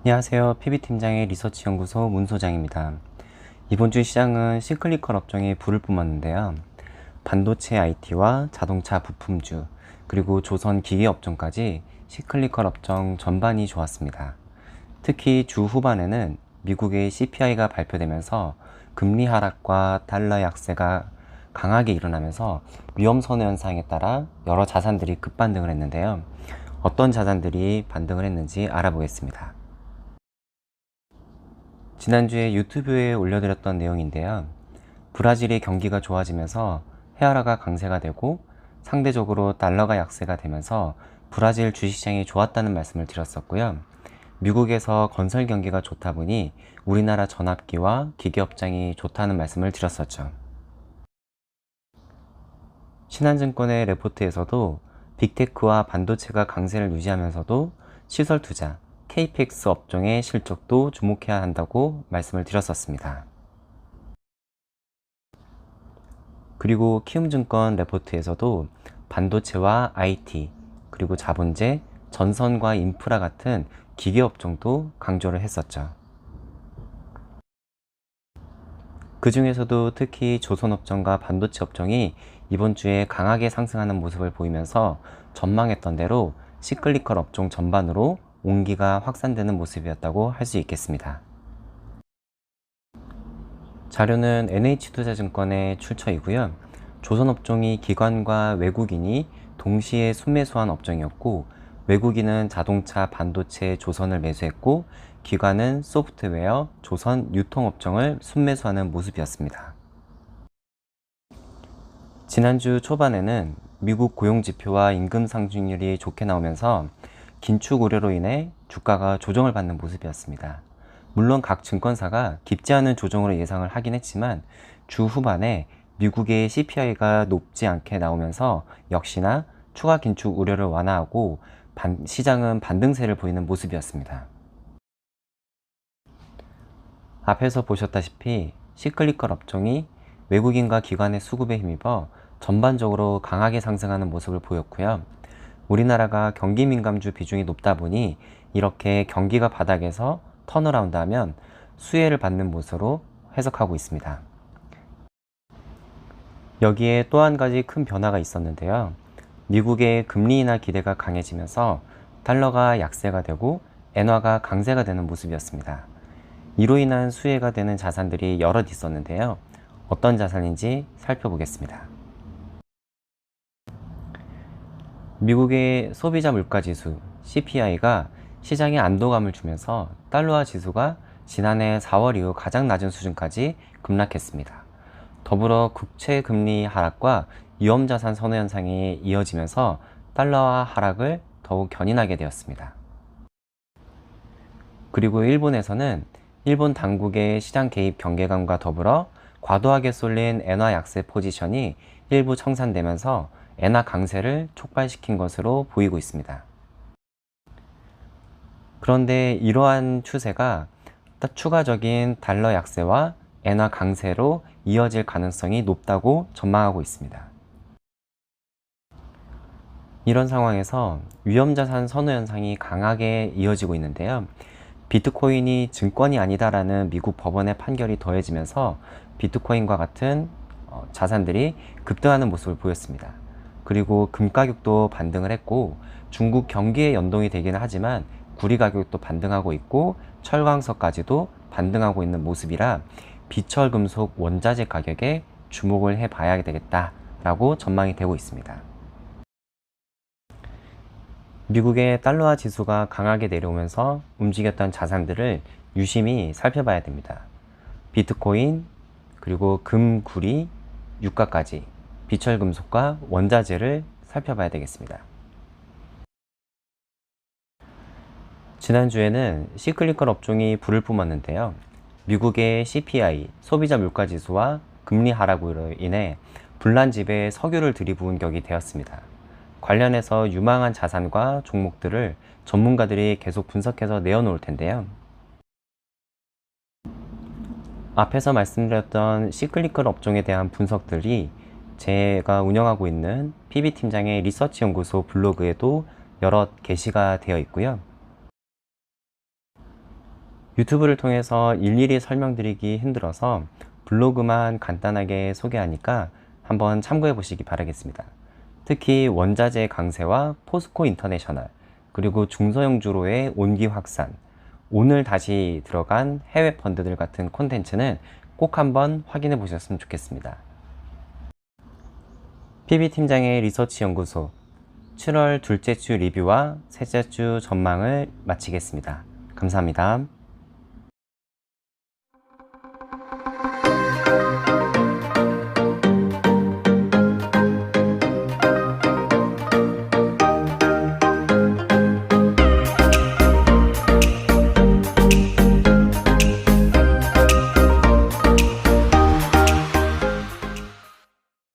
안녕하세요. PB팀장의 리서치연구소 문소장입니다. 이번 주 시장은 시클리컬 업종이 불을 뿜었는데요. 반도체 IT와 자동차 부품주, 그리고 조선 기계 업종까지 시클리컬 업종 전반이 좋았습니다. 특히 주 후반에는 미국의 CPI가 발표되면서 금리 하락과 달러 약세가 강하게 일어나면서 위험선호 현상에 따라 여러 자산들이 급반등을 했는데요. 어떤 자산들이 반등을 했는지 알아보겠습니다. 지난주에 유튜브에 올려드렸던 내용인데요. 브라질의 경기가 좋아지면서 헤아라가 강세가 되고 상대적으로 달러가 약세가 되면서 브라질 주식시장이 좋았다는 말씀을 드렸었고요. 미국에서 건설 경기가 좋다 보니 우리나라 전압기와 기계업장이 좋다는 말씀을 드렸었죠. 신한증권의 레포트에서도 빅테크와 반도체가 강세를 유지하면서도 시설 투자, KPX 업종의 실적도 주목해야 한다고 말씀을 드렸었습니다. 그리고 키움증권 레포트에서도 반도체와 IT, 그리고 자본재, 전선과 인프라 같은 기계업종도 강조를 했었죠. 그 중에서도 특히 조선업종과 반도체 업종이 이번 주에 강하게 상승하는 모습을 보이면서 전망했던 대로 시클리컬 업종 전반으로 온기가 확산되는 모습이었다고 할 수 있겠습니다. 자료는 NH투자증권의 출처이고요. 조선업종이 기관과 외국인이 동시에 순매수한 업종이었고, 외국인은 자동차, 반도체, 조선을 매수했고, 기관은 소프트웨어, 조선, 유통업종을 순매수하는 모습이었습니다. 지난주 초반에는 미국 고용지표와 임금 상승률이 좋게 나오면서 긴축 우려로 인해 주가가 조정을 받는 모습이었습니다. 물론 각 증권사가 깊지 않은 조정으로 예상을 하긴 했지만 주 후반에 미국의 CPI가 높지 않게 나오면서 역시나 추가 긴축 우려를 완화하고 시장은 반등세를 보이는 모습이었습니다. 앞에서 보셨다시피 시클리컬 업종이 외국인과 기관의 수급에 힘입어 전반적으로 강하게 상승하는 모습을 보였고요. 우리나라가 경기 민감주 비중이 높다 보니 이렇게 경기가 바닥에서 턴어라운드 하면 수혜를 받는 모습으로 해석하고 있습니다. 여기에 또 한 가지 큰 변화가 있었는데요. 미국의 금리 인하 기대가 강해지면서 달러가 약세가 되고 엔화가 강세가 되는 모습이었습니다. 이로 인한 수혜가 되는 자산들이 여럿 있었는데요. 어떤 자산인지 살펴보겠습니다. 미국의 소비자 물가지수 CPI가 시장에 안도감을 주면서 달러화 지수가 지난해 4월 이후 가장 낮은 수준까지 급락했습니다. 더불어 국채 금리 하락과 위험자산 선호 현상이 이어지면서 달러화 하락을 더욱 견인하게 되었습니다. 그리고 일본에서는 일본 당국의 시장 개입 경계감과 더불어 과도하게 쏠린 엔화 약세 포지션이 일부 청산되면서 엔화 강세를 촉발시킨 것으로 보이고 있습니다. 그런데 이러한 추세가 추가적인 달러 약세와 엔화 강세로 이어질 가능성이 높다고 전망하고 있습니다. 이런 상황에서 위험자산 선호 현상이 강하게 이어지고 있는데요. 비트코인이 증권이 아니다라는 미국 법원의 판결이 더해지면서 비트코인과 같은 자산들이 급등하는 모습을 보였습니다. 그리고 금 가격도 반등을 했고 중국 경기에 연동이 되기는 하지만 구리 가격도 반등하고 있고 철광석까지도 반등하고 있는 모습이라 비철금속 원자재 가격에 주목을 해봐야 되겠다라고 전망이 되고 있습니다. 미국의 달러화 지수가 강하게 내려오면서 움직였던 자산들을 유심히 살펴봐야 됩니다. 비트코인, 그리고 금, 구리, 유가까지 비철금속과 원자재를 살펴봐야 되겠습니다. 지난주에는 시클리컬 업종이 불을 뿜었는데요. 미국의 CPI, 소비자 물가지수와 금리 하락으로 인해 불난집에 석유를 들이부은 격이 되었습니다. 관련해서 유망한 자산과 종목들을 전문가들이 계속 분석해서 내어놓을 텐데요. 앞에서 말씀드렸던 시클리컬 업종에 대한 분석들이 제가 운영하고 있는 PB팀장의 리서치 연구소 블로그에도 여러 게시가 되어 있고요. 유튜브를 통해서 일일이 설명드리기 힘들어서 블로그만 간단하게 소개하니까 한번 참고해 보시기 바라겠습니다. 특히 원자재 강세와 포스코 인터내셔널, 그리고 중소형주로의 온기 확산, 오늘 다시 들어간 해외 펀드들 같은 콘텐츠는 꼭 한번 확인해 보셨으면 좋겠습니다. PB팀장의 리서치 연구소 7월 둘째 주 리뷰와 셋째 주 전망을 마치겠습니다. 감사합니다.